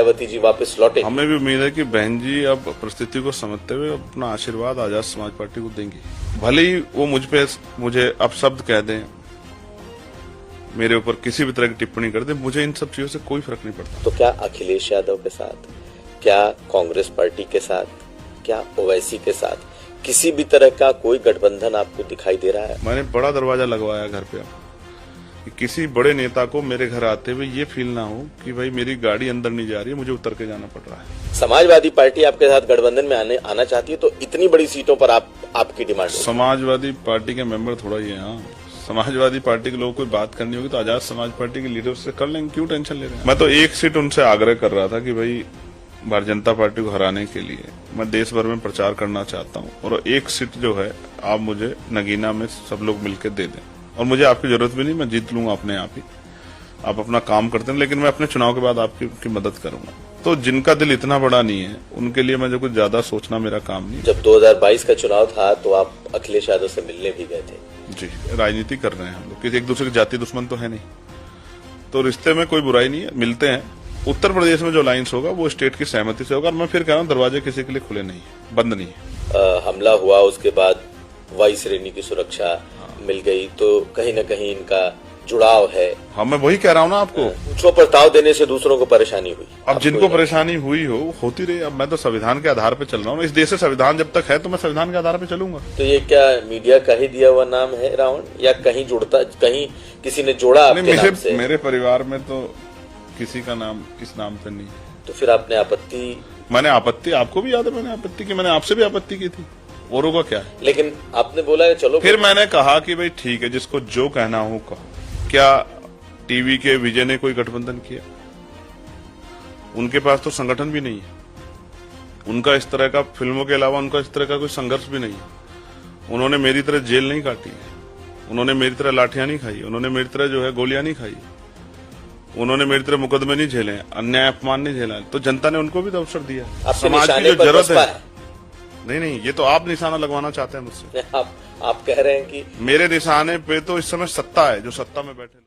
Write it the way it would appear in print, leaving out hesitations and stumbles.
मायावती जी वापस लौटे। हमें भी उम्मीद है कि बहन जी अब परिस्थिति को समझते हुए अपना आशीर्वाद आजाद समाज पार्टी को देंगी। भले ही वो मुझे अपशब्द कह दें, मेरे ऊपर किसी भी तरह की टिप्पणी कर दे, मुझे इन सब चीजों से कोई फर्क नहीं पड़ता। तो क्या अखिलेश यादव के साथ, क्या कांग्रेस पार्टी के साथ, क्या ओवैसी के साथ किसी भी तरह का कोई गठबंधन आपको दिखाई दे रहा है? मैंने बड़ा दरवाजा लगवाया घर पे, कि किसी बड़े नेता को मेरे घर आते हुए ये फील ना हो कि भाई मेरी गाड़ी अंदर नहीं जा रही है, मुझे उतर के जाना पड़ रहा है। समाजवादी पार्टी आपके साथ गठबंधन में आना चाहती है, तो इतनी बड़ी सीटों पर आपकी डिमांड है? समाजवादी पार्टी के मेंबर थोड़ा ही है। हाँ, समाजवादी पार्टी के लोगों को बात करनी होगी तो आजाद समाज पार्टी के लीडर से कर लेंगे, क्यों टेंशन ले रहे हैं। मैं तो एक सीट उनसे आग्रह कर रहा था कि भाई भारतीय जनता पार्टी को हराने के लिए मैं देश भर में प्रचार करना चाहता हूं, और एक सीट जो है आप मुझे नगीना में सब लोग मिलकर दे दें, और मुझे आपकी जरूरत भी नहीं, मैं जीत लूंगा अपने आप ही। आप अपना काम करते हैं, लेकिन मैं अपने चुनाव के बाद आपकी मदद करूंगा। तो जिनका दिल इतना बड़ा नहीं है उनके लिए मैं जो कुछ ज्यादा सोचना मेरा काम नहीं। जब 2022 का चुनाव था तो आप अखिलेश यादव से मिलने भी गए थे। जी, राजनीति कर रहे हैं हम लोग, किसी एक दूसरे के जाति दुश्मन तो है नहीं, तो रिश्ते में कोई बुराई नहीं है, मिलते हैं। उत्तर प्रदेश में जो अलायंस होगा वो स्टेट की सहमति से होगा, और मैं फिर कह रहा हूँ दरवाजे किसी के लिए खुले नहीं है, बंद नहीं है। हमला हुआ, उसके बाद वायु श्रेणी की सुरक्षा मिल गई, तो कहीं न कहीं इनका जुड़ाव है। हाँ, मैं वही कह रहा हूँ ना आपको, पूछो पर ताव देने से दूसरों को परेशानी हुई। अब जिनको परेशानी हुई हो होती रही। अब मैं तो संविधान के आधार पर चल रहा हूँ, इस देश से संविधान जब तक है तो मैं संविधान के आधार पर चलूंगा। तो ये क्या मीडिया का ही दिया हुआ नाम है रावण, या कहीं जुड़ता, कहीं किसी ने जोड़ा आपके नाम से? मेरे परिवार में तो किसी का नाम इस नाम से नहीं है। तो फिर आपने मैंने आपत्ति, आपको भी याद है मैंने आपत्ति की, मैंने आपसे भी आपत्ति की थी, औरों का क्या है। लेकिन आपने बोला चलो, फिर मैंने कहा कि भाई ठीक है, जिसको जो कहना हो कहो। क्या टीवी के विजय ने कोई गठबंधन किया? उनके पास तो संगठन भी नहीं है, उनका इस तरह का, फिल्मों के अलावा उनका इस तरह का कोई संघर्ष भी नहीं है। उन्होंने मेरी तरह जेल नहीं काटी है, उन्होंने मेरी तरह लाठियां नहीं खाई, उन्होंने मेरी तरह जो है गोलियां नहीं खाई, उन्होंने मेरी तरह मुकदमे नहीं झेले, अन्याय अपमान नहीं झेला। तो जनता ने उनको भी तो अवसर दिया। समाज की जो जरूरत है, नहीं, ये तो आप निशाना लगवाना चाहते हैं मुझसे। आप कह रहे हैं कि मेरे निशाने पे तो इस समय सत्ता है, जो सत्ता में बैठे लोग।